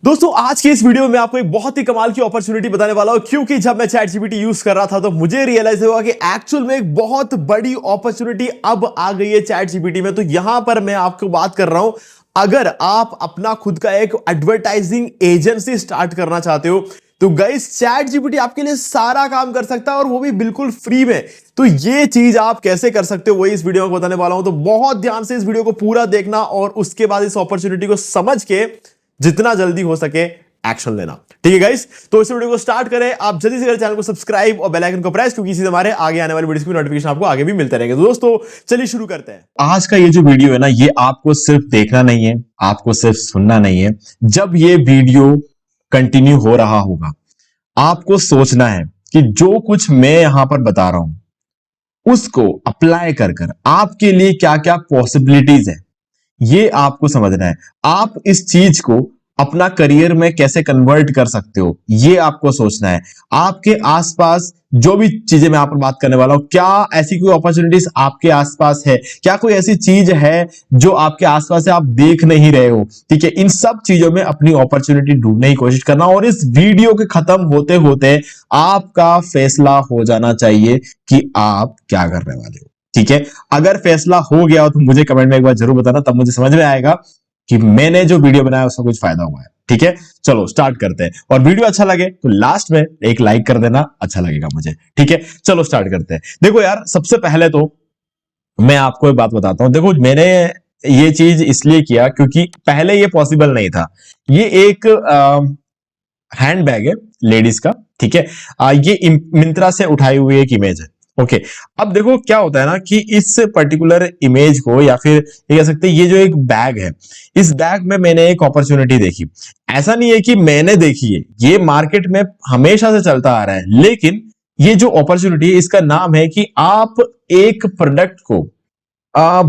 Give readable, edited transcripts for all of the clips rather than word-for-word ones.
दोस्तों आज की इस वीडियो में आपको एक बहुत ही कमाल की अपॉर्चुनिटी बताने वाला हूं, क्योंकि जब मैं चैट जीपीटी यूज कर रहा था तो मुझे रियलाइज हुआ कि एक्चुअल में एक बहुत बड़ी अपॉर्चुनिटी अब आ गई है चैट जीपीटी में। तो यहां पर मैं आपको बात कर रहा हूं, अगर आप अपना खुद का एक एडवर्टाइजिंग एजेंसी स्टार्ट करना चाहते हो तो गाइस चैट जीपीटी आपके लिए सारा काम कर सकता है और वो भी बिल्कुल फ्री में। तो ये चीज आप कैसे कर सकते हो वही इस वीडियो में बताने वाला हूं। तो बहुत ध्यान से इस वीडियो को पूरा देखना और उसके बाद इस अपॉर्चुनिटी को समझ के जितना जल्दी हो सके एक्शन लेना। ठीक है गाइस, तो इस वीडियो को स्टार्ट करें। आप जल्दी से चैनल को सब्सक्राइब और बेल आइकन को प्रेस, क्योंकि इससे हमारे आगे आने वाली वीडियोस की नोटिफिकेशन आपको आगे भी मिलते रहेंगे। तो दोस्तों चलिए शुरू करते हैं। आज का ये जो वीडियो है ना, ये आपको सिर्फ देखना नहीं है, आपको सिर्फ सुनना नहीं है। जब ये वीडियो कंटिन्यू हो रहा होगा, आपको सोचना है कि जो कुछ मैं यहां पर बता रहा हूं उसको अप्लाई कर कर आपके लिए क्या क्या पॉसिबिलिटीज है, ये आपको समझना है। आप इस चीज को अपना करियर में कैसे कन्वर्ट कर सकते हो, ये आपको सोचना है। आपके आसपास जो भी चीजें मैं आप बात करने वाला हूं, क्या ऐसी कोई अपॉर्चुनिटीज आपके आसपास है, क्या कोई ऐसी चीज है जो आपके आसपास है आप देख नहीं रहे हो। ठीक है, इन सब चीजों में अपनी अपॉर्चुनिटी ढूंढने की कोशिश करना और इस वीडियो के खत्म होते होते आपका फैसला हो जाना चाहिए कि आप क्या करने वाले हो। ठीक है, अगर फैसला हो गया हो तो मुझे कमेंट में एक बार जरूर बताना, तब मुझे समझ में आएगा कि मैंने जो वीडियो बनाया उसका कुछ फायदा हुआ है। ठीक है, चलो स्टार्ट करते हैं। और वीडियो अच्छा लगे तो लास्ट में एक लाइक कर देना, अच्छा लगेगा मुझे। ठीक है, चलो स्टार्ट करते हैं। देखो यार, सबसे पहले तो मैं आपको एक बात बताता हूं। देखो, मैंने ये चीज इसलिए किया क्योंकि पहले ये पॉसिबल नहीं था। ये एक हैंड बैग है लेडीज का। ठीक है, ये मिंत्रा से उठाई हुई एक इमेज है। ओके, अब देखो क्या होता है ना कि इस पर्टिकुलर इमेज को, या फिर ये कह सकते हैं ये जो एक बैग है, इस बैग में मैंने एक अपॉर्चुनिटी देखी। ऐसा नहीं है कि मैंने देखी है, ये मार्केट में हमेशा से चलता आ रहा है। लेकिन ये जो अपॉर्चुनिटी है, इसका नाम है कि आप एक प्रोडक्ट को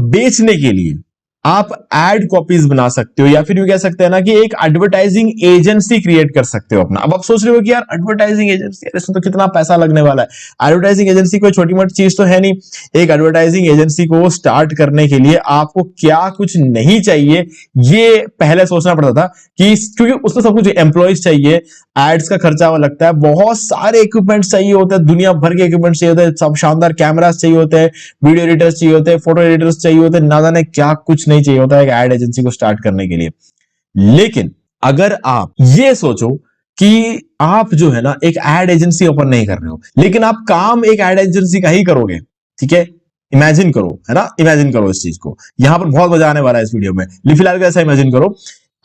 बेचने के लिए आप एड कॉपीज बना सकते हो, या फिर ये कह सकते हैं ना कि एक एडवर्टाइजिंग एजेंसी क्रिएट कर सकते हो अपना। अब आप सोच रहे हो कि यार एडवर्टाइजिंग एजेंसी, इसमें तो कितना पैसा लगने वाला है। एडवर्टाइजिंग एजेंसी कोई छोटी मोटी चीज तो है नहीं। एक एडवर्टाइजिंग एजेंसी को स्टार्ट करने के लिए आपको क्या कुछ नहीं चाहिए, ये पहले सोचना पड़ता था कि क्योंकि उसमें सब कुछ एम्प्लॉयज चाहिए, एड्स का खर्चा वो लगता है, बहुत सारे इक्विपमेंट चाहिए होते हैं, दुनिया भर के इक्विपमेंट चाहिए होते हैं, सब शानदार कैमरास चाहिए होते हैं, वीडियो एडिटर्स चाहिए होते हैं, फोटो एडिटर्स चाहिए होते हैं, ना जाने क्या कुछ नहीं चाहिए होता है एक एड एजेंसी को स्टार्ट करने के लिए। लेकिन अगर आप ये सोचो कि आप जो है ना एक एड एजेंसी ओपन नहीं कर रहे हो, लेकिन आप काम एक एड एजेंसी का ही करोगे। ठीक है, इमेजिन करो, है ना, इमेजिन करो इस चीज को। यहां पर बहुत मजा आने वाला है इस वीडियो में। फिलहाल को ऐसा इमेजिन करो।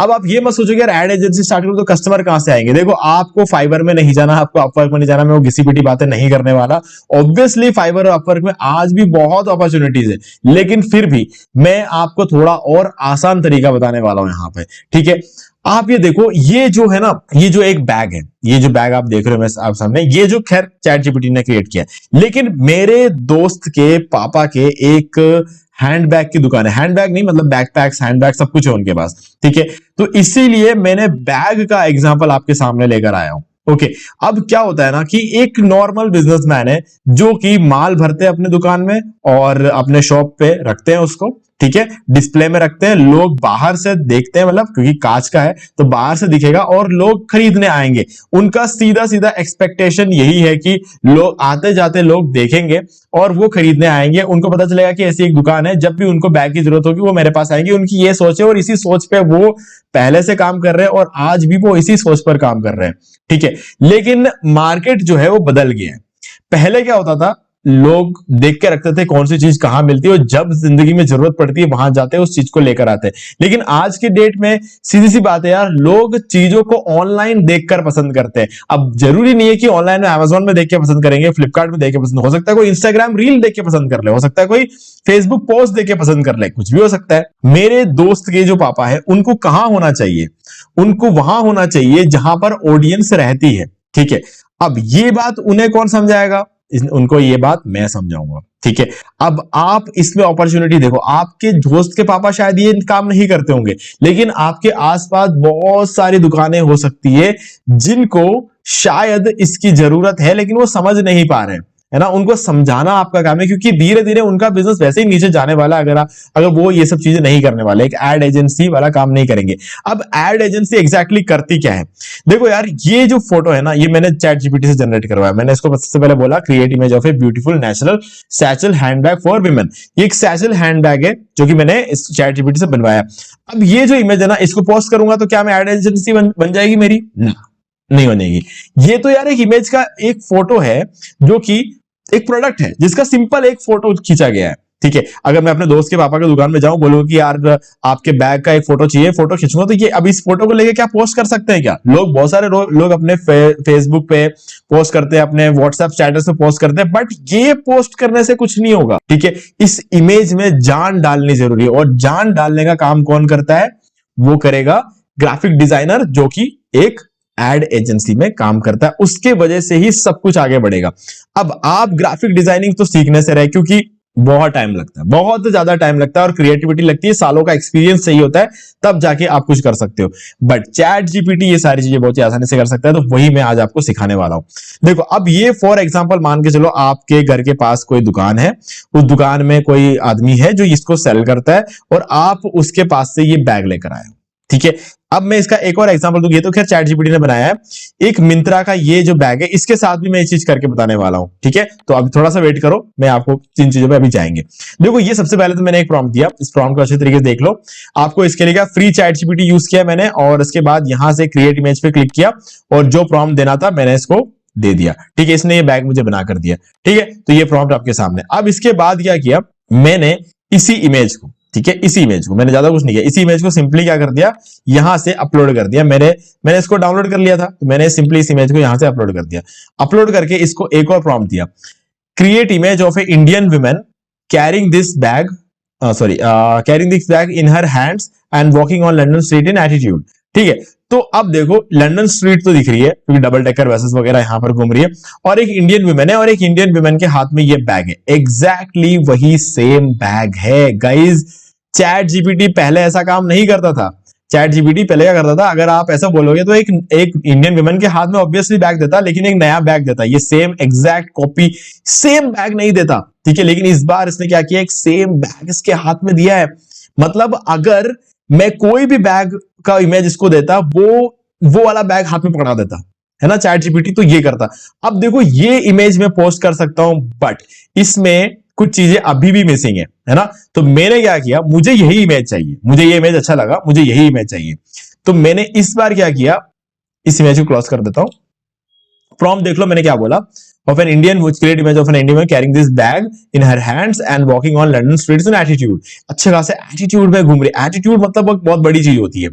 अब आप ये मत सोचो कि यार एड एजेंसी स्टार्ट करो तो कस्टमर कहां से आएंगे। देखो, आपको फाइबर में नहीं जाना, आपको अपवर्क में नहीं जाना, मैं वो घिसी पिटी बातें नहीं करने वाला। ऑब्वियसली फाइबर और अपवर्क में आज भी बहुत अपॉर्चुनिटीज है, लेकिन फिर भी मैं आपको थोड़ा और आसान तरीका बताने वाला हूं यहां पे। ठीक है, आप ये देखो, ये जो है ना, ये जो एक बैग है, ये जो बैग आप देख रहे हो मैं आप सामने, ये जो खैर चैट जीपीटी ने क्रिएट किया है, लेकिन मेरे दोस्त के पापा के एक हैंडबैग की दुकान है। हैंडबैग नहीं मतलब बैकपैक्स, हैंडबैग सब कुछ है उनके पास। ठीक है, तो इसीलिए मैंने बैग का एग्जांपल आपके सामने लेकर आया हूं। ओके, अब क्या होता है ना कि एक नॉर्मल बिजनेसमैन है जो कि माल भरते हैं अपनी दुकान में और अपने शॉप पे रखते हैं उसको। ठीक है, डिस्प्ले में रखते हैं, लोग बाहर से देखते हैं, मतलब क्योंकि कांच का है तो बाहर से दिखेगा और लोग खरीदने आएंगे। उनका सीधा सीधा एक्सपेक्टेशन यही है कि लोग आते जाते लोग देखेंगे और वो खरीदने आएंगे। उनको पता चलेगा कि ऐसी एक दुकान है, जब भी उनको बैग की जरूरत होगी वो मेरे पास आएंगे। उनकी ये सोच है और इसी सोच पे वो पहले से काम कर रहे हैं और आज भी वो इसी सोच पर काम कर रहे हैं। ठीक है, लेकिन मार्केट जो है वो बदल गया है। पहले क्या होता था, लोग देख के रखते थे कौन सी चीज कहां मिलती है और जब जिंदगी में जरूरत पड़ती है वहां जाते हैं, उस चीज को लेकर आते हैं। लेकिन आज के डेट में सीधी सी बात है यार, लोग चीजों को ऑनलाइन देखकर पसंद करते हैं। अब जरूरी नहीं है कि ऑनलाइन में अमेजोन में देख के पसंद करेंगे, फ्लिपकार्ट में देख के पसंद, हो सकता है कोई इंस्टाग्राम रील देख के पसंद कर ले, हो सकता है कोई फेसबुक पोस्ट देख के पसंद कर ले, कुछ भी हो सकता है। मेरे दोस्त के जो पापा है उनको कहां होना चाहिए, उनको वहां होना चाहिए जहां पर ऑडियंस रहती है। ठीक है, अब ये बात उन्हें कौन समझाएगा, उनको ये बात मैं समझाऊंगा। ठीक है, अब आप इसमें अपॉर्चुनिटी देखो। आपके दोस्त के पापा शायद ये काम नहीं करते होंगे, लेकिन आपके आसपास बहुत सारी दुकानें हो सकती है जिनको शायद इसकी जरूरत है लेकिन वो समझ नहीं पा रहे हैं। है ना, उनको समझाना आपका काम है, क्योंकि धीरे धीरे उनका बिजनेस वैसे ही नीचे जाने वाला है अगर वो ये सब चीजें नहीं करने वाले, एक एड एजेंसी वाला काम नहीं करेंगे। अब एड एजेंसी एग्जैक्टली करती क्या है? देखो यार, ये जो फोटो है ना, ये मैंने चैट जीपीटी से जनरेट करवाया। मैंने इसको सबसे पहले बोला create image of a beautiful natural satchel handbag for women. ये एक सैचल हैंडबैग है जो कि मैंने इस चैट जीपीटी से बनवाया। अब ये जो इमेज है ना, इसको पोस्ट करूंगा तो क्या मैं एड एजेंसी बन जाएगी मेरी? ना, नहीं बनेगी। ये तो यार एक इमेज का एक फोटो है जो कि एक प्रोडक्ट है जिसका सिंपल एक फोटो खींचा गया है, ठीक है। अगर मैं अपने दोस्त के पापा की दुकान में जाऊं, बोलूं कि यार आपके बैग का एक फोटो चाहिए, फोटो खींचूंगा, तो ये अब इस फोटो को लेके क्या पोस्ट कर सकते हैं क्या? लोग, बहुत सारे लोग अपने फेसबुक पे पोस्ट करते हैं, अपने व्हाट्सएप स्टेटस पे पोस्ट करते हैं, बट ये पोस्ट करने से कुछ नहीं होगा, ठीक है। इस इमेज में जान डालनी जरूरी है, और जान डालने का काम कौन करता है? वो करेगा ग्राफिक डिजाइनर, जो कि एक एड एजेंसी में काम करता है। उसके वजह से ही सब कुछ आगे बढ़ेगा। अब आप ग्राफिक डिजाइनिंग तो सीखने से रहे, क्योंकि बहुत टाइम लगता है, बहुत ज्यादा टाइम लगता है, और क्रिएटिविटी लगती है, सालों का एक्सपीरियंस चाहिए होता है, तब जाके आप कुछ कर सकते हो। बट चैट जीपीटी ये सारी चीजें बहुत ही आसानी से कर सकता है, तो वही मैं आज आपको सिखाने वाला हूं। देखो, अब ये फॉर एग्जांपल मान के चलो, आपके घर के पास कोई दुकान है, उस दुकान में कोई आदमी है जो इसको सेल करता है, और आप उसके पास से ये बैग लेकर आए हो, ठीक है। अब मैं इसका एक और एग्जांपल दूं, ये तो खैर चैट जीपीटी ने बनाया है। एक मिंत्रा का ये जो बैग है, इसके साथ भी मैं ये चीज करके बताने वाला हूं, ठीक है। तो अब थोड़ा सा वेट करो, मैं आपको तीन चीजों पे अभी जाएंगे। देखो, ये सबसे पहले तो मैंने एक प्रॉम्प्ट दिया, इस प्रॉम्प्ट को अच्छे तरीके से देख लो। आपको इसके लिए क्या, फ्री चैट जीपीटी यूज किया मैंने, और इसके बाद यहां से क्रिएट इमेज पे क्लिक किया, और जो प्रॉम्प्ट देना था मैंने इसको दे दिया, ठीक है। इसने ये बैग मुझे बना कर दिया, ठीक है। तो ये प्रॉम्प्ट आपके सामने। अब इसके बाद क्या किया मैंने, इसी इमेज को, ठीक है, इसी इमेज को, मैंने ज्यादा कुछ नहीं किया, इसी इमेज को सिंपली क्या कर दिया, यहां से अपलोड कर दिया। मैंने इसको डाउनलोड कर लिया था, तो मैंने सिंपली इस इमेज को यहां से अपलोड कर दिया। अपलोड करके इसको एक और प्रॉम्प्ट दिया, create image of A Indian women carrying this bag in her hands and walking on London street in attitude, ठीक है। तो अब देखो, लंदन स्ट्रीट तो दिख रही है, क्योंकि डबल डेकर बसेस वगैरह यहां पर घूम रही है, और एक इंडियन वुमेन है, और एक इंडियन वुमेन के हाथ में ये बैग है। एग्जैक्टली वही सेम बैग है गाइज। चैट जीपीटी पहले ऐसा काम नहीं करता था। चैट जीपीटी पहले क्या करता था, अगर आप ऐसा बोलोगे तो एक इंडियन वुमेन के हाथ में ऑब्वियसली बैग देता, लेकिन एक नया बैग देता, ये same exact copy same bag नहीं देता, ठीक है। लेकिन इस बार इसने क्या किया, एक सेम बैग इसके हाथ में दिया है। मतलब अगर मैं कोई भी बैग का इमेज इसको देता, वो वाला बैग हाथ में पकड़ा देता, है ना, चैट जीपीटी तो ये करता। अब देखो, ये इमेज मैं पोस्ट कर सकता हूं, बट इसमें कुछ चीजें अभी भी मिसिंग है ना। तो मैंने क्या किया, मुझे यही इमेज चाहिए, मुझे ये इमेज अच्छा लगा, मुझे यही इमेज चाहिए। तो मैंने इस बार क्या किया, इस इमेज को क्लोज कर देता हूं। प्रॉम्प्ट देख लो, मैंने क्या बोला, of an Indian which create image of an Indian woman carrying this bag in her hands and walking on London streets in attitude। अच्छे खासा एटीट्यूड में घूम रही है। एटीट्यूड मतलब बहुत बड़ी चीज होती है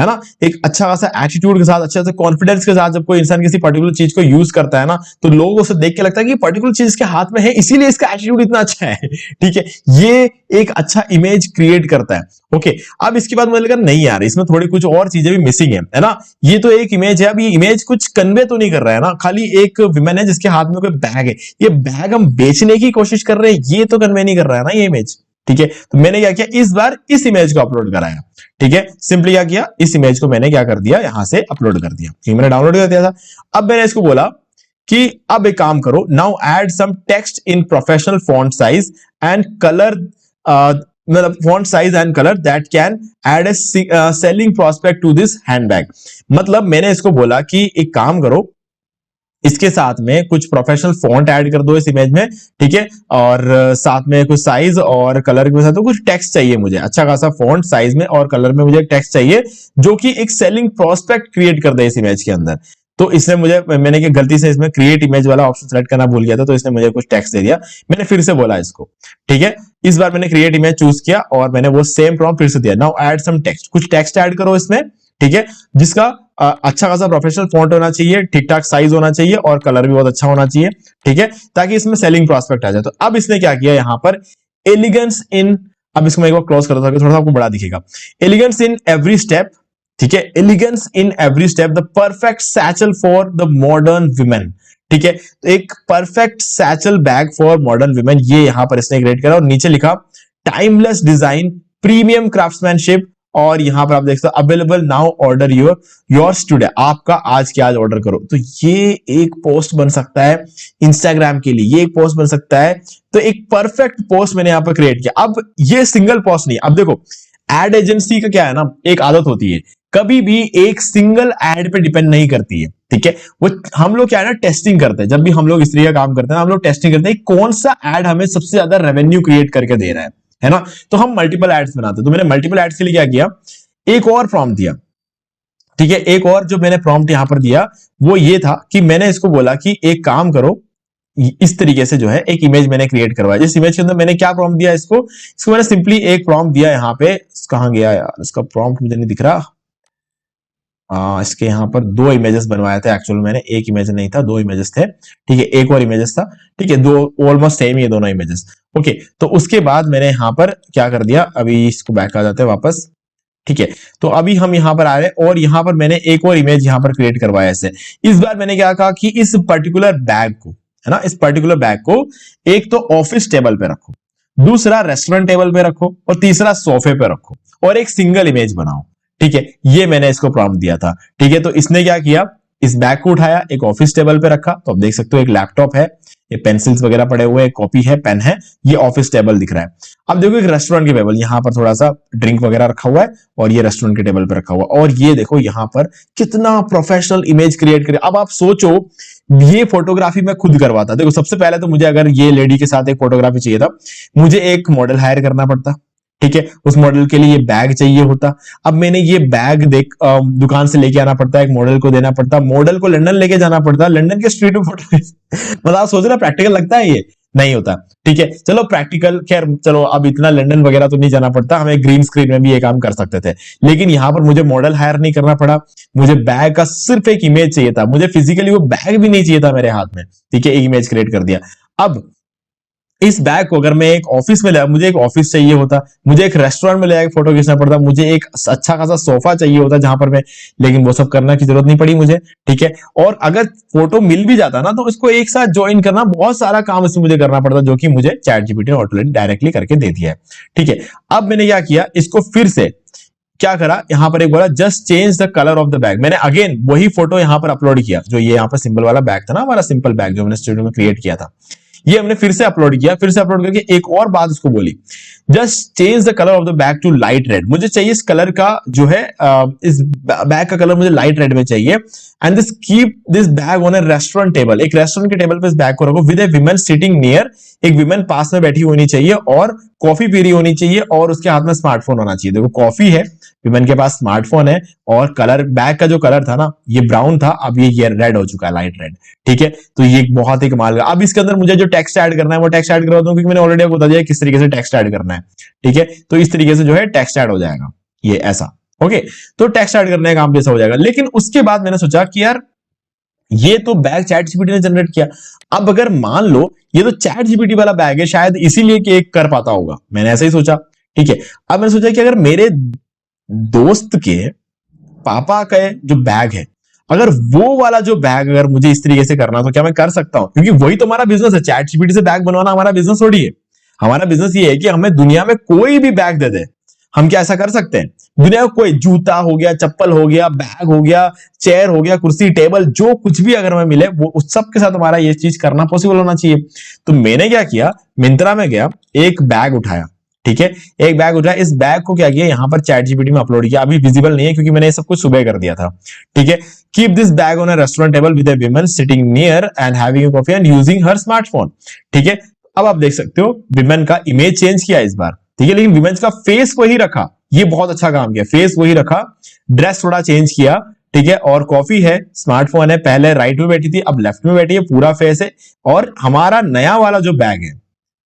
ना। एक अच्छा खासा एटीट्यूड के साथ, अच्छे से कॉन्फिडेंस के साथ जब कोई इंसान किसी पर्टिकुलर चीज को यूज करता है ना, तो लोगों से देख के लगता है कि पर्टिकुलर चीज इसके हाथ में है, इसीलिए इसका एटीट्यूड इतना अच्छा है, ठीक है। ये एक अच्छा इमेज क्रिएट करता है। ओके, अब इसके बाद मुझे लगा नहीं यार, इसमें थोड़ी कुछ और चीजें भी मिसिंग है ना। ये तो एक इमेज है, अब ये इमेज कुछ कन्वे तो नहीं कर रहा है ना, खाली एक विमेन है जिसके हाथ में कोई बैग है, ये बैग हम बेचने की कोशिश कर रहे हैं, ये तो कन्वे नहीं कर रहा है ना ये इमेज, ठीक है। तो मैंने क्या किया, इस बार इस इमेज को अपलोड कराया, ठीक है। सिंपली क्या किया, इस इमेज को मैंने क्या कर दिया, यहां से अपलोड कर दिया, क्योंकि मैंने डाउनलोड कर दिया था। अब मैंने इसको बोला कि अब एक काम करो, now add some text in professional font size and colour, मतलब font size and colour that can add a selling prospect to this handbag. मतलब मैंने इसको बोला कि एक काम करो, इसके साथ में कुछ प्रोफेशनल फॉन्ट ऐड कर दो इस इमेज में, ठीक है। और साथ में कुछ साइज और कलर के साथ तो कुछ टेक्स्ट चाहिए मुझे, अच्छा खासा फॉन्ट साइज में और कलर में मुझे टेक्स्ट चाहिए, जो कि एक सेलिंग प्रोस्पेक्ट क्रिएट कर दे इस इमेज के अंदर। तो इसने मुझे, मैंने क्या गलती से इसमें क्रिएट इमेज वाला ऑप्शन सेलेक्ट करना भूल गया था, तो इसने मुझे कुछ टेक्स्ट दे दिया। मैंने फिर से बोला इसको, ठीक है। इस बार मैंने क्रिएट इमेज चूज किया और मैंने वो सेम प्रॉम्प्ट फिर से दिया, नाउ ऐड सम टेक्स्ट, कुछ टेक्स्ट ऐड करो इसमें, ठीक है, जिसका अच्छा खासा प्रोफेशनल फॉन्ट होना चाहिए, ठीक ठाक साइज होना चाहिए और कलर भी बहुत अच्छा होना चाहिए, ठीक है, ताकि इसमें सेलिंग प्रोस्पेक्ट आ जाए। तो अब इसने क्या किया, यहां पर एलिगेंस इन, अब इसको मैं एक बार क्लोज कर दूं, थोड़ा सा आपको बड़ा दिखेगा, एलिगेंस इन एवरी स्टेप, ठीक है, elegance in every step, the perfect satchel for the modern women, ठीक है। तो एक perfect satchel bag for modern women, ये यहां पर इसने क्रिएट करा और नीचे लिखा टाइमलेस डिजाइन, प्रीमियम क्राफ्ट्समैनशिप और यहां पर आप देख सकते हो available now order yours today, आपका आज के आज ऑर्डर करो। तो ये एक पोस्ट बन सकता है इंस्टाग्राम के लिए, ये एक पोस्ट बन सकता है। तो एक परफेक्ट पोस्ट मैंने यहां पर क्रिएट किया। अब ये सिंगल पोस्ट नहीं, अब देखो एड एजेंसी का क्या है ना, एक आदत होती है, कभी भी एक सिंगल एड पे डिपेंड नहीं करती है, ठीक है। वो हम लोग क्या है ना, टेस्टिंग करते हैं। जब भी हम लोग इस तरह का काम करते हैं, हम लोग टेस्टिंग करते हैं कौन सा एड हमें सबसे ज्यादा रेवेन्यू क्रिएट करके दे रहा है ना। तो हम मल्टीपल एड्स बनाते हैं। तो मैंने मल्टीपल एड्स के लिए क्या किया, एक और प्रॉम्प्ट दिया, ठीक है। एक और जो मैंने प्रॉम्प्ट यहां पर दिया वो ये था कि मैंने इसको बोला कि एक काम करो, इस तरीके से जो है एक इमेज मैंने क्रिएट करवाया। जिस इमेज के अंदर मैंने क्या प्रॉम्प्ट दिया, इसको मैंने सिंपली एक प्रॉम्प्ट दिया यहां पे। कहां गया यार, इसका प्रॉम्प्ट मुझे नहीं दिख रहा। इसके यहां पर दो इमेजेस बनवाए थे एक्चुअल, मैंने एक इमेज नहीं था, दो इमेजेस थे, ठीक है। एक और इमेजेस था, ठीक है, दो ऑलमोस्ट सेम ये दोनों इमेजेस। ओके, तो उसके बाद मैंने यहां पर क्या कर दिया, अभी इसको बैक आ जाते हैं वापस, ठीक है। तो अभी हम यहां पर आ रहे हैं और यहां पर मैंने एक और इमेज यहां पर क्रिएट करवाया ऐसे। इस बार मैंने क्या कहा कि इस पर्टिकुलर बैग को, है ना, इस पर्टिकुलर बैग को एक तो ऑफिस टेबल पे रखो, दूसरा रेस्टोरेंट टेबल पे रखो और तीसरा सोफे पे रखो और एक सिंगल इमेज बनाओ, ठीक है। ये मैंने इसको प्रॉम्प्ट दिया था, ठीक है। तो इसने क्या किया, इस बैग को उठाया, एक ऑफिस टेबल पे रखा। तो आप देख सकते हो एक लैपटॉप है, ये पेंसिल्स वगैरह पड़े हुए हैं, कॉपी है, पेन है, ये ऑफिस टेबल दिख रहा है। अब देखो एक रेस्टोरेंट की टेबल, यहां पर थोड़ा सा ड्रिंक वगैरह रखा हुआ है और ये रेस्टोरेंट के टेबल पे रखा हुआ है। और ये देखो यहां पर कितना प्रोफेशनल इमेज क्रिएट करे। अब आप सोचो ये फोटोग्राफी मैं खुद करवाता, देखो सबसे पहले तो मुझे अगर ये लेडी के साथ एक फोटोग्राफी चाहिए था, मुझे एक मॉडल हायर करना पड़ता, ठीक है। उस मॉडल के लिए ये बैग चाहिए होता। अब मैंने ये बैग दुकान से लेके आना पड़ता, एक मॉडल को देना पड़ता, मॉडल को लंदन लेके जाना पड़ता, लंदन के स्ट्रीट फोटो मतलब सोच रहा प्रैक्टिकल लगता है, ये नहीं होता, ठीक है। चलो प्रैक्टिकल, खैर चलो अब इतना लंदन वगैरह तो नहीं जाना पड़ता, हमें ग्रीन स्क्रीन में भी ये काम कर सकते थे। लेकिन यहां पर मुझे मॉडल हायर नहीं करना पड़ा, मुझे बैग का सिर्फ एक इमेज चाहिए था, मुझे फिजिकली वो बैग भी नहीं चाहिए था मेरे हाथ में, ठीक है। एक इमेज क्रिएट कर दिया। अब इस बैग को अगर मैं एक ऑफिस में ले, मुझे एक ऑफिस चाहिए होता, मुझे एक रेस्टोरेंट में ले जाकर फोटो खींचना पड़ता, मुझे एक अच्छा खासा सोफा चाहिए होता जहां पर मैं, लेकिन वो सब करने की जरूरत नहीं पड़ी मुझे, ठीक है। और अगर फोटो मिल भी जाता ना, तो उसको एक साथ ज्वाइन करना, बहुत सारा काम इसमें मुझे करना पड़ता, जो कि मुझे चैट जीपीटी ने ऑटोमेटिक डायरेक्टली करके दे दिया है, ठीक है। अब मैंने क्या किया, इसको फिर से क्या करा, यहां पर एक बोला just change the colour of the bag. मैंने अगेन वही फोटो यहां पर अपलोड किया, जो ये यहां पर सिंपल वाला बैग था ना, हमारा सिंपल बैग जो मैंने स्टूडियो में क्रिएट किया था, ये हमने फिर से अपलोड किया। फिर से अपलोड करके एक और बात उसको बोली, just change the colour of the bag to light red. मुझे चाहिए इस कलर का जो है, इस बैग का कलर मुझे लाइट रेड में चाहिए। And this keep this bag on A restaurant table, एक रेस्टोरेंट के टेबल पे इस बैग को रखो with A women sitting near, एक विमेन पास में बैठी होनी चाहिए और कॉफी पी रही होनी चाहिए और उसके हाथ में स्मार्टफोन होना चाहिए। देखो कॉफी है, विमेन के पास स्मार्टफोन है और कलर, बैग का जो कलर था ना ये ब्राउन था, अब ये रेड हो चुका है, लाइट रेड, ठीक है। तो ये बहुत ही कमाल का। अब इसके अंदर मुझे जो टेक्स्ट ऐड करना है वो टेक्स्ट ऐड करवा दूं, क्योंकि मैंने ऑलरेडी आपको बता दिया किस तरीके से टेक्स्ट ऐड करना है, ठीक है। तो इस तरीके से जो है टेक्स्ट ऐड हो जाएगा, ये ऐसा, ओके। तो टेक्स्ट ऐड करने का काम जैसा हो जाएगा। लेकिन उसके बाद मैंने सोचा कि यार ये तो बैग चैट जीपीटी ने जनरेट किया, अब अगर मान लो ये तो चैट जीपीटी वाला बैग है, शायद इसीलिए कि एक कर पाता होगा, मैंने ऐसा ही सोचा, ठीक है। अब मैंने सोचा कि अगर मेरे दोस्त के पापा का जो बैग है, अगर वो वाला जो बैग अगर मुझे इस तरीके से करना, तो क्या मैं कर सकता हूं, क्योंकि वही तो हमारा बिजनेस है, चैट जीपीटी से बैग बनवाना हमारा बिजनेस थोड़ी है। हमारा बिजनेस ये है कि हमें दुनिया में कोई भी बैग दे दे, हम क्या ऐसा कर सकते हैं, दुनिया में कोई जूता हो गया, चप्पल हो गया, बैग हो गया, चेयर हो गया, कुर्सी टेबल, जो कुछ भी अगर हमें मिले वो उस सब के साथ हमारा ये चीज करना पॉसिबल होना चाहिए। तो मैंने क्या किया, मिंत्रा में गया, एक बैग उठाया, ठीक है, एक बैग उठाया, इस बैग को क्या किया, यहां पर चैट जीपीटी में अपलोड किया। अभी विजिबल नहीं है क्योंकि मैंने ये सब कुछ सुबह कर दिया था, ठीक है। Keep this bag on a restaurant table with a women sitting near and having a coffee and using her smartphone, ठीक है। अब आप देख सकते हो विमेन का इमेज चेंज किया इस बार, ठीक है, लेकिन विमेन का फेस वही रखा, ये बहुत अच्छा काम किया, फेस वही रखा, ड्रेस थोड़ा चेंज किया, ठीक है। और कॉफी है, स्मार्टफोन है, पहले राइट में बैठी थी अब लेफ्ट में बैठी है, पूरा फेस है। और हमारा नया वाला जो बैग है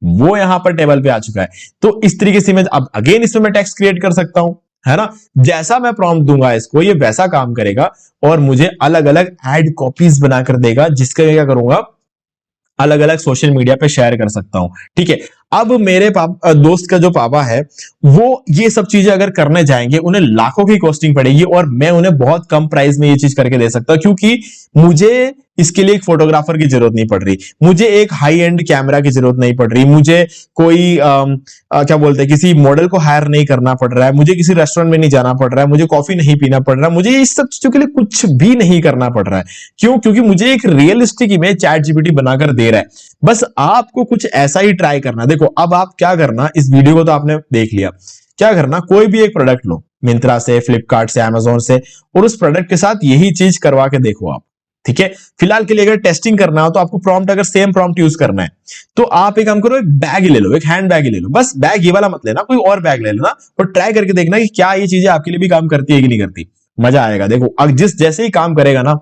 वो यहां पर टेबल पे आ चुका है। तो इस तरीके से मैं अब अगेन इसमें मैं टेक्स्ट क्रिएट कर सकता हूं, है ना। जैसा मैं प्रॉम्प्ट दूंगा इसको, ये वैसा काम करेगा और मुझे अलग अलग एड कॉपीज बनाकर देगा, जिसका मैं क्या करूंगा, अलग अलग सोशल मीडिया पे शेयर कर सकता हूं, ठीक है। अब मेरे दोस्त का जो पापा है वो ये सब चीजें अगर करने जाएंगे, उन्हें लाखों की कॉस्टिंग पड़ेगी और मैं उन्हें बहुत कम प्राइस में ये चीज करके दे सकता हूं, क्योंकि मुझे इसके लिए एक फोटोग्राफर की जरूरत नहीं पड़ रही, मुझे एक हाई एंड कैमरा की जरूरत नहीं पड़ रही, मुझे कोई क्या बोलते हैं किसी मॉडल को हायर नहीं करना पड़ रहा है, मुझे किसी रेस्टोरेंट में नहीं जाना पड़ रहा है, मुझे कॉफी नहीं पीना पड़ रहा है, मुझे इस सब चीजों के लिए कुछ भी नहीं करना पड़ रहा है। क्यों? क्योंकि मुझे एक रियलिस्टिक इमेज चैट जीपीटी बनाकर दे रहा है। बस आपको कुछ ऐसा ही ट्राई करना। देखो अब आप क्या करना, इस वीडियो को तो आपने देख लिया, क्या करना, कोई भी एक प्रोडक्ट लो मिंत्रा से, फ्लिपकार्ट से, अमेजोन से, और उस प्रोडक्ट के साथ यही चीज करवा के देखो आप। ठीक है, फिलहाल के लिए अगर टेस्टिंग करना हो तो आपको प्रॉम्प्ट, अगर सेम प्रॉम्प्ट यूज करना है तो आप एक काम करो, एक बैग ही ले लो, एक हैंड बैग ही ले लो। बस बैग ये वाला मत लेना, कोई और बैग ले लेना और ट्राई करके देखना कि क्या ये चीजें आपके लिए भी काम करती है कि नहीं करती। मजा आएगा। देखो अब जैसे ही काम करेगा ना,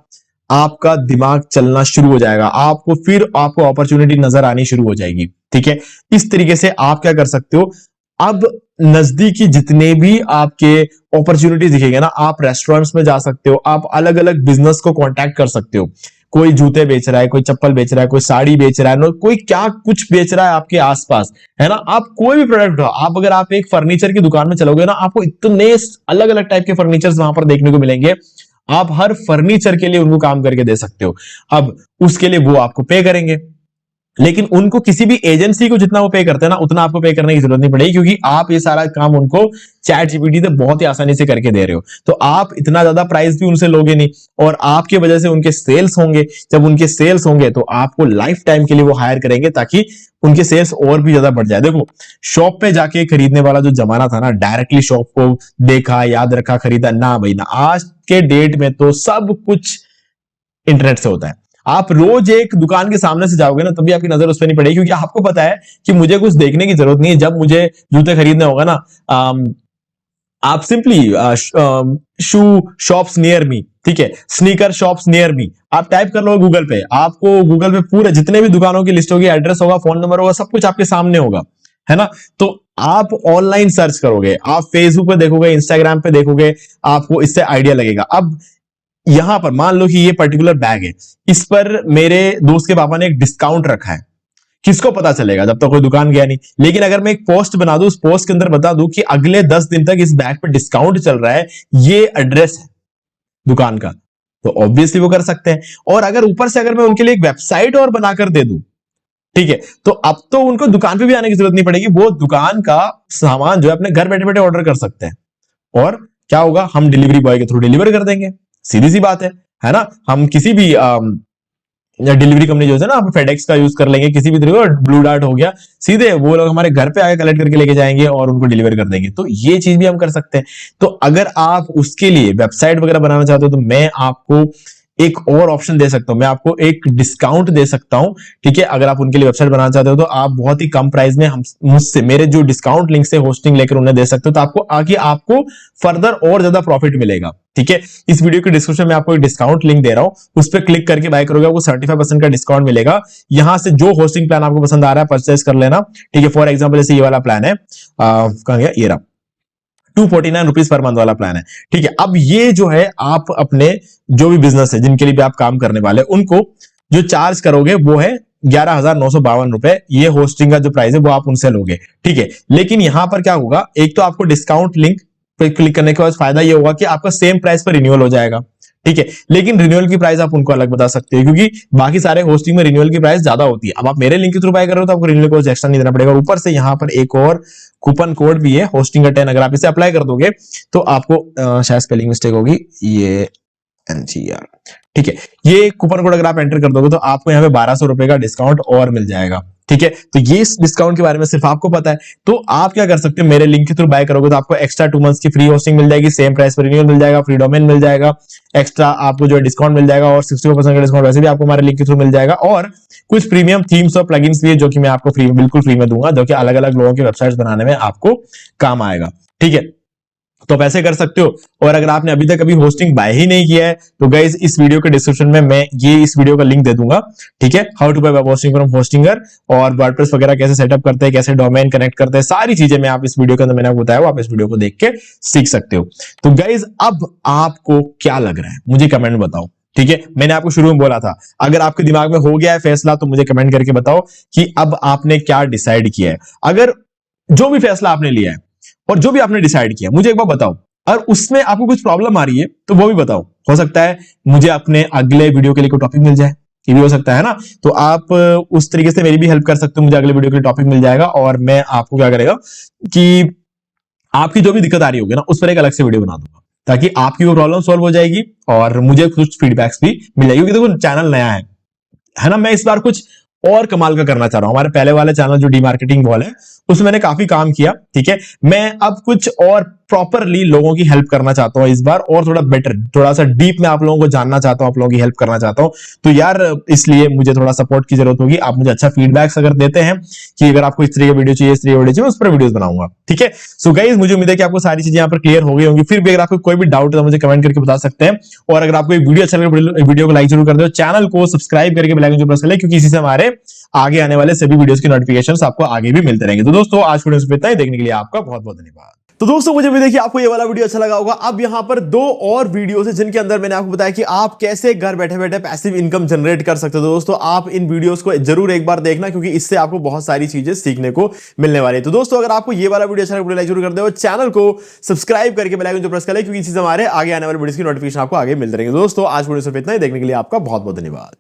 आपका दिमाग चलना शुरू हो जाएगा, आपको अपॉर्चुनिटी नजर आनी शुरू हो जाएगी। ठीक है, इस तरीके से आप क्या कर सकते हो, अब नजदीकी जितने भी आपके अपॉर्चुनिटीज दिखेंगे ना, आप रेस्टोरेंट्स में जा सकते हो, आप अलग अलग बिजनेस को कांटेक्ट कर सकते हो। कोई जूते बेच रहा है, कोई चप्पल बेच रहा है, कोई साड़ी बेच रहा है, कोई क्या कुछ बेच रहा है आपके आसपास, है ना। आप कोई भी प्रोडक्ट हो, आप अगर आप एक फर्नीचर की दुकान में चलोगे ना, आपको इतने अलग अलग टाइप के फर्नीचर वहां पर देखने को मिलेंगे। आप हर फर्नीचर के लिए उनको काम करके दे सकते हो। अब उसके लिए वो आपको पे करेंगे, लेकिन उनको किसी भी एजेंसी को जितना वो पे करते हैं ना, उतना आपको पे करने की जरूरत नहीं पड़ेगी, क्योंकि आप ये सारा काम उनको चैट जीपीटी से बहुत ही आसानी से करके दे रहे हो। तो आप इतना ज्यादा प्राइस भी उनसे लोगे नहीं, और आपके वजह से उनके सेल्स होंगे। जब उनके सेल्स होंगे तो आपको लाइफ टाइम के लिए वो हायर करेंगे, ताकि उनके सेल्स और भी ज्यादा बढ़ जाए। देखो शॉप पे जाके खरीदने वाला जो जमाना था ना, डायरेक्टली शॉप को देखा, याद रखा, खरीदा, ना भाई ना। आज के डेट में तो सब कुछ इंटरनेट से होता है। आप रोज एक दुकान के सामने से जाओगे ना, तभी आपकी नजर उस पर नहीं पड़ेगी, क्योंकि आपको पता है कि मुझे कुछ देखने की जरूरत नहीं है। जब मुझे जूते खरीदने होगा ना, आप सिंपली शू शॉप्स नियर मी, ठीक है, स्नीकर शॉप्स नियर मी, आप टाइप कर लो गूगल पे, आपको गूगल पे पूरे जितने भी दुकानों की लिस्ट होगी, एड्रेस होगा, फोन नंबर होगा, सब कुछ आपके सामने होगा, है ना। तो आप ऑनलाइन सर्च करोगे, आप फेसबुक पे देखोगे, इंस्टाग्राम पे देखोगे, आपको इससे आइडिया लगेगा। अब यहां पर मान लो कि ये पर्टिकुलर बैग है, इस पर मेरे दोस्त के पापा ने एक डिस्काउंट रखा है, किसको पता चलेगा जब तक कोई दुकान गया नहीं। लेकिन अगर मैं एक पोस्ट बना दूं, उस पोस्ट के अंदर बता दूं कि अगले 10 दिन तक इस बैग पर डिस्काउंट चल रहा है, ये एड्रेस है दुकान का, तो ऑब्वियसली वो कर सकते हैं। और अगर ऊपर से अगर मैं उनके लिए एक वेबसाइट और बनाकर दे दूं, ठीक है, तो अब तो उनको दुकान पे भी आने की जरूरत नहीं पड़ेगी, वो दुकान का सामान जो है अपने घर बैठे बैठे ऑर्डर कर सकते हैं। और क्या होगा, हम डिलीवरी बॉय के थ्रू डिलीवर कर देंगे, सीधी सी बात है ना। हम किसी भी डिलीवरी कंपनी जो है ना, आप फेडेक्स का यूज कर लेंगे, किसी भी तरीके, ब्लू डार्ट हो गया, सीधे वो लोग हमारे घर पे आके कलेक्ट करके लेके जाएंगे और उनको डिलीवर कर देंगे। तो ये चीज भी हम कर सकते हैं। तो अगर आप उसके लिए वेबसाइट वगैरह बनाना चाहते हो, तो मैं आपको एक और ऑप्शन दे सकता हूं, मैं आपको एक डिस्काउंट दे सकता हूं। ठीक है, अगर आप उनके लिए वेबसाइट बनाना चाहते हो तो आप बहुत ही कम प्राइस में हम मुझसे, मेरे जो डिस्काउंट लिंक से होस्टिंग लेकर उन्हें दे सकते हो, तो आपको आगे आपको फर्दर और ज्यादा प्रॉफिट मिलेगा। ठीक है, इस वीडियो के डिस्क्रिप्शन में आपको एक डिस्काउंट लिंक दे रहा हूं, उस पर क्लिक करके बाय करोगे, आपको 75% का डिस्काउंट मिलेगा। यहां से जो होस्टिंग प्लान आपको पसंद आ रहा है परचेज कर लेना। ठीक है, फॉर एग्जाम्पल जैसे ये वाला प्लान है, कहां गया, ये रहा, 249 रुपीज पर मंथ वाला प्लान है। ठीक है, अब ये जो है आप अपने जो भी बिजनेस है, जिनके लिए भी आप काम करने वाले, उनको जो चार्ज करोगे वो है 11,952 रुपए। ये होस्टिंग का जो प्राइस है वो आप उनसे लोगे। ठीक है, लेकिन यहां पर क्या होगा, एक तो आपको डिस्काउंट लिंक पे क्लिक करने के बाद फायदा ये होगा कि आपका सेम प्राइस पर रिन्यूअल हो जाएगा। ठीक है, लेकिन रिन्यूअल की प्राइस आप उनको अलग बता सकते हो, क्योंकि बाकी सारे होस्टिंग में रिन्यूअल की प्राइस ज्यादा होती है। अब आप मेरे लिंक के थ्रू बाय कर रहे हो तो आपको रिन्यूअल कॉस्ट एक्स्ट्रा नहीं देना पड़ेगा। ऊपर से यहां पर एक और कूपन कोड भी है, होस्टिंग का 10, अगर आप इसे अप्लाई कर दोगे तो आपको शायद स्पेलिंग मिस्टेक होगी, ये NGR, ठीक है, ये कूपन कोड अगर आप एंटर कर दोगे तो आपको यहाँ पे 1200 रुपए का डिस्काउंट और मिल जाएगा। ठीक है, तो ये इस डिस्काउंट के बारे में सिर्फ आपको पता है। तो आप क्या कर सकते हो, मेरे लिंक के थ्रू बाय करोगे तो आपको एक्स्ट्रा 2 मंथ्स की फ्री होस्टिंग मिल जाएगी, सेम प्राइस पर रिन्यूअल मिल जाएगा, फ्री डोमेन मिल जाएगा, एक्स्ट्रा आपको जो है डिस्काउंट मिल जाएगा, और 60% का डिस्काउंट वैसे भी आपको हमारे लिंक के थ्रू मिल जाएगा, और कुछ प्रीमियम थीम्स और प्लगइन्स भी है जो कि मैं आपको फ्री, बिल्कुल फ्री में दूंगा, जो कि अलग अलग लोगों की वेबसाइट्स बनाने में आपको काम आएगा। ठीक है, तो आप ऐसे कर सकते हो। और अगर आपने अभी तक होस्टिंग बाय ही नहीं किया है तो गाइस इस वीडियो के डिस्क्रिप्शन में मैं ये इस वीडियो का लिंक दे दूंगा। ठीक है, how to buy web hosting from Hostinger, और वर्डप्रेस वगैरह कैसे सेटअप करते हैं, कैसे डोमेन कनेक्ट करते हैं, सारी चीजें मैं आप इस वीडियो के अंदर मैंने आपको बताया, आप इस वीडियो को देख के सीख सकते हो। तो गाइस अब आपको क्या लग रहा है मुझे कमेंट में बताओ। ठीक है, मैंने आपको शुरू में बोला था, अगर आपके दिमाग में हो गया है फैसला तो मुझे कमेंट करके बताओ कि अब आपने क्या डिसाइड किया है। अगर जो भी फैसला आपने लिया है और जो भी आपने डिसाइड किया, मुझे एक बार बताओ। और उसमें आपको कुछ प्रॉब्लम आ रही है तो वो भी बताओ, हो सकता है मुझे अपने अगले वीडियो के लिए कोई टॉपिक मिल जाए। ये भी हो सकता है ना। तो आप उस तरीके से मेरी भी हेल्प कर सकते हो, मुझे अगले वीडियो के लिए टॉपिक मिल जाएगा और मैं आपको क्या करेगा कि आपकी जो भी दिक्कत आ रही होगी ना उस पर एक अलग से वीडियो बना दूंगा, ताकि आपकी वो प्रॉब्लम सॉल्व हो जाएगी और मुझे कुछ फीडबैक्स भी मिल जाएगी, क्योंकि देखो चैनल नया है ना। मैं इस बार कुछ और कमाल का करना चाह रहा हूं। हमारे पहले वाले चैनल जो डीमार्केटिंग वॉल है उसमें मैंने काफी काम किया, ठीक है। मैं अब कुछ और प्रॉपरली लोगों की हेल्प करना चाहता हूं इस बार, और थोड़ा बेटर, थोड़ा सा डीप में आप लोगों को जानना चाहता हूं, आप लोगों की हेल्प करना चाहता हूं। तो यार इसलिए मुझे थोड़ा सपोर्ट की जरूरत होगी। आप मुझे अच्छा फीडबैक्स अगर देते हैं कि अगर आपको इस तरीके की वीडियो चाहिए, इस तरीके की वीडियो चाहिए, उस पर वीडियोस बनाऊंगा, ठीक है। सो गाइस मुझे उम्मीद है कि आपको सारी चीजें यहाँ पर क्लियर हो गई होंगी। फिर भी अगर आपको कोई भी डाउट है तो मुझे कमेंट करके बता सकते हैं। और अगर आपको वीडियो अच्छा लगे वीडियो को लाइक जरूर कर दो, चैनल को सब्सक्राइब करके बेल आइकन प्रेस कर ले, क्योंकि इसी से हमारे आगे आने वाले सभी वीडियोस की नोटिफिकेशंस आपको आगे भी मिलते रहेंगे। तो दोस्तों आज वीडियो में इतना ही, देखने के लिए आपका बहुत बहुत धन्यवाद। तो दोस्तों मुझे भी देखिए आपको ये वाला वीडियो अच्छा लगा होगा। अब यहाँ पर 2 और वीडियोस है जिनके अंदर मैंने आपको बताया कि आप कैसे घर बैठे बैठे पैसिव इनकम जनरेट कर सकते हो। दोस्तों आप इन वीडियोस को जरूर एक बार देखना, क्योंकि इससे आपको बहुत सारी चीजें सीखने को मिलने वाली है। तो दोस्तों अगर आपको ये वाला वीडियो अच्छा लगा, लाइक जरूर कर दो, चैनल को सब्सक्राइब करके बेल आइकन जो प्रेस कर ले, क्योंकि इसी से हमारे आगे आने वाले वीडियोस की नोटिफिकेशन आपको आगे मिलते रहेंगे। दोस्तों आज वीडियो सिर्फ इतना ही, देखने के लिए आपका बहुत बहुत धन्यवाद।